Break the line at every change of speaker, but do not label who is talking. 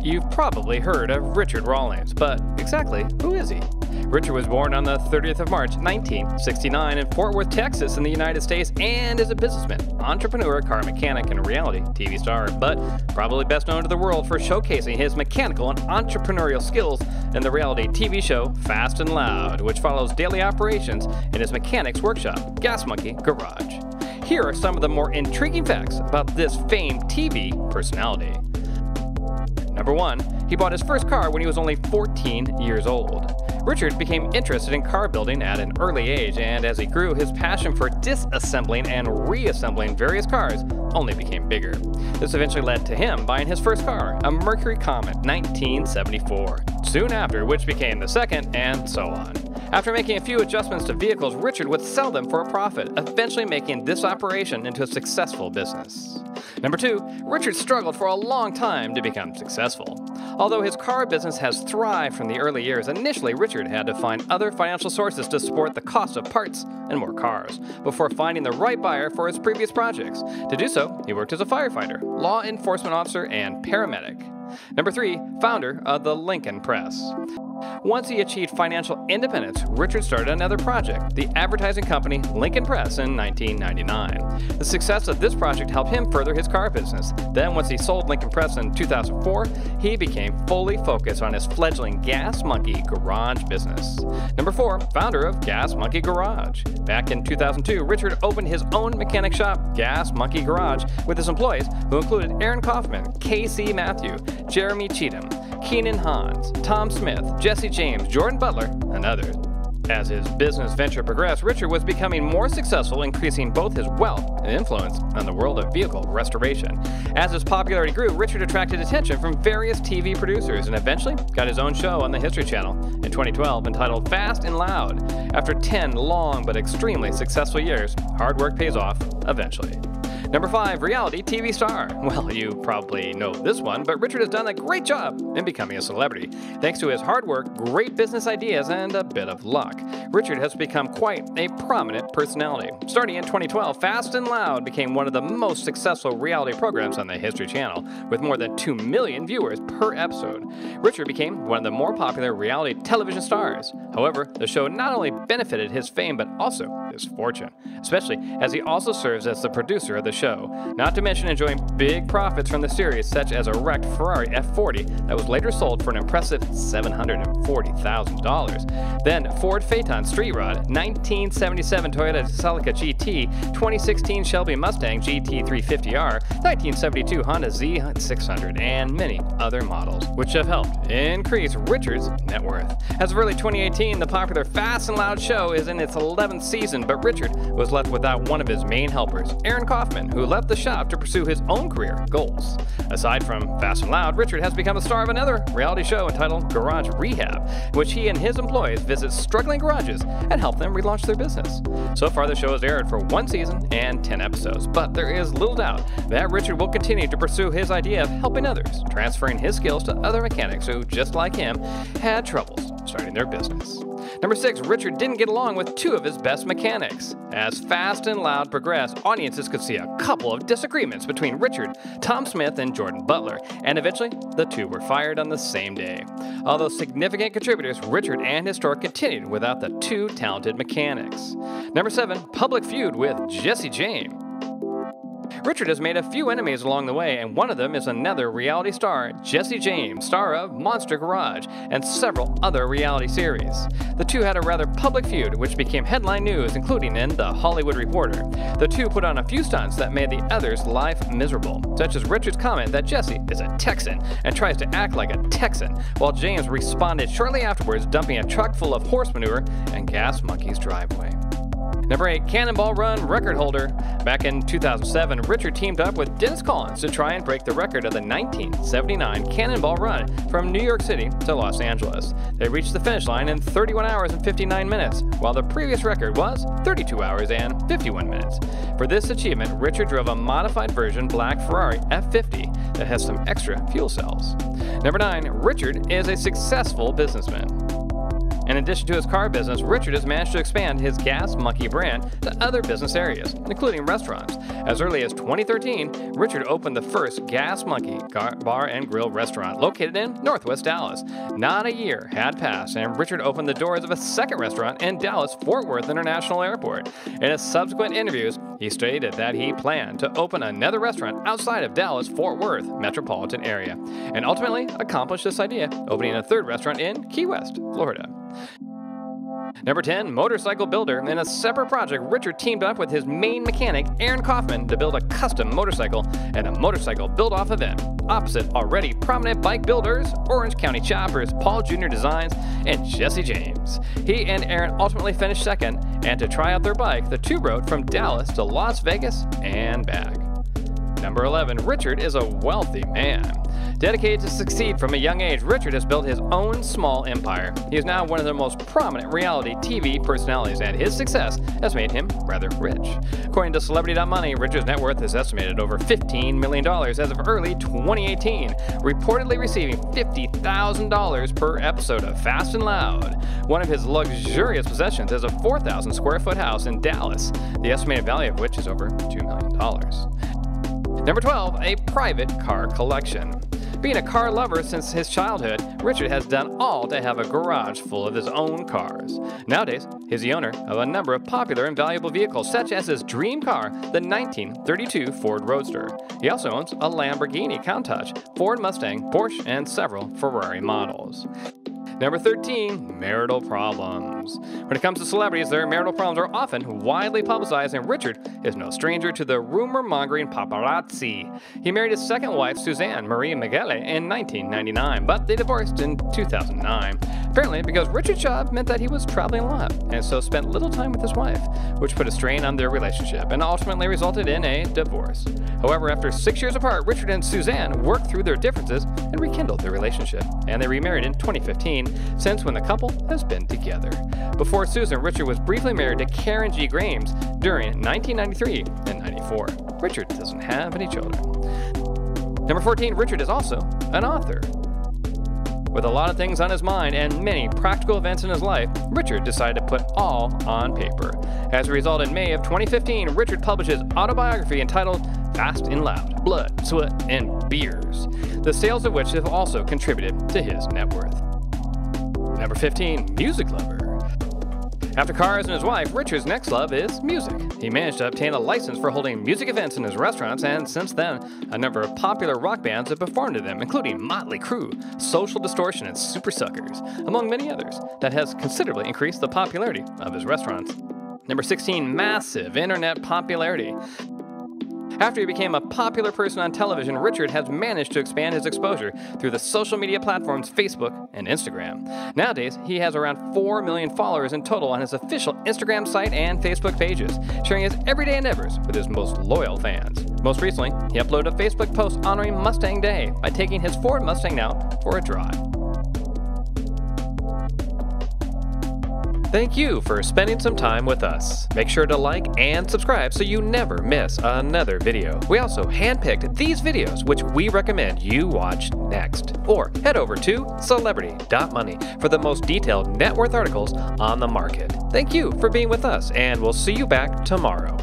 You've probably heard of Richard Rawlings, but exactly who is he? Richard was born on the 30th of March, 1969 in Fort Worth, Texas in the United States, and is a businessman, entrepreneur, car mechanic, and reality TV star, but probably best known to the world for showcasing his mechanical and entrepreneurial skills in the reality TV show Fast and Loud, which follows daily operations in his mechanic's workshop, Gas Monkey Garage. Here are some of the more intriguing facts about this famed TV personality. Number 1. He bought his first car when he was only 14 years old. Richard became interested in car building at an early age, and as he grew, his passion for disassembling and reassembling various cars only became bigger. This eventually led to him buying his first car, a Mercury Comet 1974, soon after which became the second, and so on. After making a few adjustments to vehicles, Richard would sell them for a profit, eventually making this operation into a successful business. Number 2. Richard struggled for a long time to become successful. Although his car business has thrived from the early years, initially Richard had to find other financial sources to support the cost of parts and more cars, before finding the right buyer for his previous projects. To do so, he worked as a firefighter, law enforcement officer, and paramedic. Number 3. Founder of the Lincoln Press. Once he achieved financial independence, Richard started another project, the advertising company Lincoln Press, in 1999. The success of this project helped him further his car business. Then, once he sold Lincoln Press in 2004, he became fully focused on his fledgling Gas Monkey Garage business. Number 4. Founder of Gas Monkey Garage. Back in 2002, Richard opened his own mechanic shop, Gas Monkey Garage, with his employees, who included Aaron Kaufman, K.C. Matthew, Jeremy Cheatham, Keenan Hans, Tom Smith, Jesse James, Jordan Butler, and others. As his business venture progressed, Richard was becoming more successful, increasing both his wealth and influence on the world of vehicle restoration. As his popularity grew, Richard attracted attention from various TV producers and eventually got his own show on the History Channel in 2012 entitled Fast and Loud. After 10 long but extremely successful years, hard work pays off eventually. Number 5. Reality TV star. Well, you probably know this one, but Richard has done a great job in becoming a celebrity. Thanks to his hard work, great business ideas, and a bit of luck, Richard has become quite a prominent personality. Starting in 2012, Fast and Loud became one of the most successful reality programs on the History Channel, with more than 2 million viewers per episode. Richard became one of the more popular reality television stars. However, the show not only benefited his fame, but also his fortune, especially as he also serves as the producer of the show, not to mention enjoying big profits from the series, such as a wrecked Ferrari F40 that was later sold for an impressive $740,000. Then Ford Phaeton Street Rod, 1977 Toyota Celica GT, 2016 Shelby Mustang GT350R, 1972 Honda Z600, and many other models, which have helped increase Richard's net worth. As of early 2018, the popular Fast and Loud show is in its 11th season, but Richard was left without one of his main helpers, Aaron Kaufman, who left the shop to pursue his own career goals. Aside from Fast and Loud, Richard has become a star of another reality show entitled Garage Rehab, in which he and his employees visit struggling garages and help them relaunch their business. So far, the show has aired for 1 season and 10 episodes, but there is little doubt that Richard will continue to pursue his idea of helping others, transferring his skills to other mechanics who, just like him, had troubles starting their business. Number 6. Richard didn't get along with 2 of his best mechanics. As Fast and Loud progressed, audiences could see a couple of disagreements between Richard, Tom Smith, and Jordan Butler, and eventually the 2 were fired on the same day. Although significant contributors, Richard and his store continued without the 2 talented mechanics. Number 7. Public feud with Jesse James. Richard has made a few enemies along the way, and one of them is another reality star, Jesse James, star of Monster Garage and several other reality series. The 2 had a rather public feud, which became headline news, including in The Hollywood Reporter. The 2 put on a few stunts that made the other's life miserable, such as Richard's comment that Jesse is a Texan and tries to act like a Texan, while James responded shortly afterwards, dumping a truck full of horse manure in Gas Monkey's driveway. Number 8. Cannonball Run record holder. Back in 2007, Richard teamed up with Dennis Collins to try and break the record of the 1979 Cannonball Run from New York City to Los Angeles. They reached the finish line in 31 hours and 59 minutes, while the previous record was 32 hours and 51 minutes. For this achievement, Richard drove a modified version black Ferrari F50 that has some extra fuel cells. Number 9. Richard is a successful businessman. In addition to his car business, Richard has managed to expand his Gas Monkey brand to other business areas, including restaurants. As early as 2013, Richard opened the first Gas Monkey bar and grill restaurant located in Northwest Dallas. Not a year had passed, and Richard opened the doors of a second restaurant in Dallas-Fort Worth International Airport. In his subsequent interviews, he stated that he planned to open another restaurant outside of Dallas-Fort Worth metropolitan area, and ultimately accomplished this idea, opening a third restaurant in Key West, Florida. Number 10, motorcycle builder. In a separate project, Richard teamed up with his main mechanic, Aaron Kaufman, to build a custom motorcycle and a motorcycle build-off event. Opposite already prominent bike builders, Orange County Choppers, Paul Jr. Designs, and Jesse James. He and Aaron ultimately finished second, and to try out their bike, the two rode from Dallas to Las Vegas and back. Number 11, Richard is a wealthy man. Dedicated to succeed from a young age, Richard has built his own small empire. He is now one of the most prominent reality TV personalities, and his success has made him rather rich. According to Celebrity.money, Richard's net worth is estimated over $15 million as of early 2018, reportedly receiving $50,000 per episode of Fast and Loud. One of his luxurious possessions is a 4,000 square foot house in Dallas, the estimated value of which is over $2 million. Number 12, a private car collection. Being a car lover since his childhood, Richard has done all to have a garage full of his own cars. Nowadays, he's the owner of a number of popular and valuable vehicles, such as his dream car, the 1932 Ford Roadster. He also owns a Lamborghini Countach, Ford Mustang, Porsche, and several Ferrari models. Number 13, marital problems. When it comes to celebrities, their marital problems are often widely publicized, and Richard is no stranger to the rumor-mongering paparazzi. He married his second wife, Suzanne Marie Miguel, in 1999, but they divorced in 2009. Apparently because Richard's job meant that he was traveling a lot, and so spent little time with his wife, which put a strain on their relationship and ultimately resulted in a divorce. However, after 6 years apart, Richard and Suzanne worked through their differences and rekindled their relationship, and they remarried in 2015, since when the couple has been together. Before Susan, Richard was briefly married to Karen G. Grames during 1993 and 94. Richard doesn't have any children. Number 14, Richard is also an author. With a lot of things on his mind and many practical events in his life, Richard decided to put all on paper. As a result, in May of 2015, Richard published his autobiography entitled Fast and Loud, Blood, Sweat, and Beers, the sales of which have also contributed to his net worth. Number 15, music lover. After cars and his wife, Richard's next love is music. He managed to obtain a license for holding music events in his restaurants, and since then, a number of popular rock bands have performed at them, including Motley Crue, Social Distortion, and Super Suckers, among many others, that has considerably increased the popularity of his restaurants. Number 16, massive internet popularity. After he became a popular person on television, Richard has managed to expand his exposure through the social media platforms Facebook and Instagram. Nowadays, he has around 4 million followers in total on his official Instagram site and Facebook pages, sharing his everyday endeavors with his most loyal fans. Most recently, he uploaded a Facebook post honoring Mustang Day by taking his Ford Mustang out for a drive. Thank you for spending some time with us. Make sure to like and subscribe so you never miss another video. We also handpicked these videos which we recommend you watch next. Or head over to Celebrity.money for the most detailed net worth articles on the market. Thank you for being with us, and we'll see you back tomorrow.